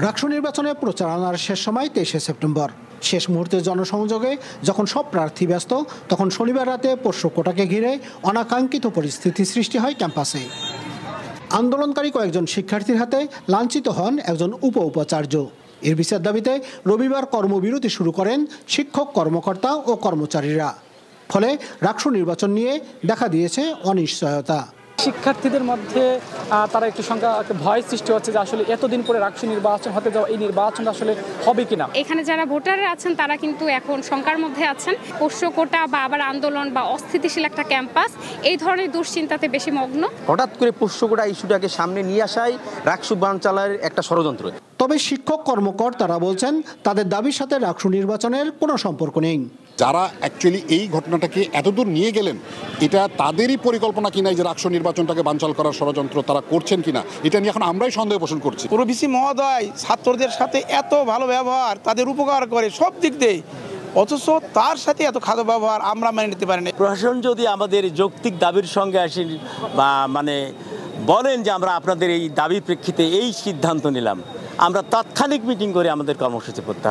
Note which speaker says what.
Speaker 1: রাকসু নির্বাচনে প্রচারণার শেষ সময় 23 সেপ্টেম্বর। শেষ মুহূর্তে জনসংযোগে যখন সব প্রার্থী ব্যস্ত, তখন শনিবার রাতে পোষ্য কোটাকে ঘিরে অনাকাঙ্ক্ষিত পরিস্থিতি সৃষ্টি হয় ক্যাম্পাসে। আন্দোলনকারী কয়েকজন শিক্ষার্থীর হাতে লাঞ্ছিত হন একজন উপাচার্য। এর বিচার দাবিতে রবিবার কর্মবিরতি শুরু করেন শিক্ষক, কর্মকর্তা ও কর্মচারীরা। ফলে রাকসু নির্বাচন নিয়ে দেখা দিয়েছে অনিশ্চয়তা।
Speaker 2: শিক্ষার্থীদের মধ্যে তারা একটু সংখ্যা ভয় সৃষ্টি হচ্ছে যে আসলে এতদিন পরে রাকসু নির্বাচন হতে যাওয়া, এই নির্বাচন আসলে হবে কিনা।
Speaker 3: এখানে যারা ভোটাররা আছেন তারা কিন্তু এখন শঙ্কার মধ্যে আছেন। পোষ্য কোটা বা আবার আন্দোলন বা অস্থিতিশীল একটা ক্যাম্পাস, এই ধরনের দুশ্চিন্তাতে বেশি মগ্ন।
Speaker 4: হঠাৎ করে পোষ্য কোটা ইস্যুটাকে সামনে নিয়ে আসাই রাকসু বানচালের একটা ষড়যন্ত্র।
Speaker 1: তবে শিক্ষক, কর্মকর্তারা বলছেন তাদের দাবির সাথে রাকসু নির্বাচনের কোনো সম্পর্ক নেই।
Speaker 5: যারা অ্যাকচুয়ালি এই ঘটনাটাকে এতদূর নিয়ে গেলেন, এটা তাদেরই পরিকল্পনা কিনা যে রাকসু নির্বাচনটাকে বানচাল করার ষড়যন্ত্র তারা করছেন কিনা, এটা নিয়ে এখন আমরাই সন্দেহ পোষণ করছি।
Speaker 6: ভিসি মহোদয় ছাত্রদের সাথে এত ভালো ব্যবহার, তাদের উপকার করে সব দিক দিয়ে, অথচ তার সাথে এত খারাপ ব্যবহার আমরা মেনে নিতে পারি না।
Speaker 7: প্রশাসন যদি আমাদের যৌক্তিক দাবির সঙ্গে আসেন বা বলেন যে আমরা আপনাদের এই দাবির প্রেক্ষিতে এই সিদ্ধান্ত নিলাম, আমরা তাৎক্ষণিক মিটিং করে আমাদের কর্মসূচি করতে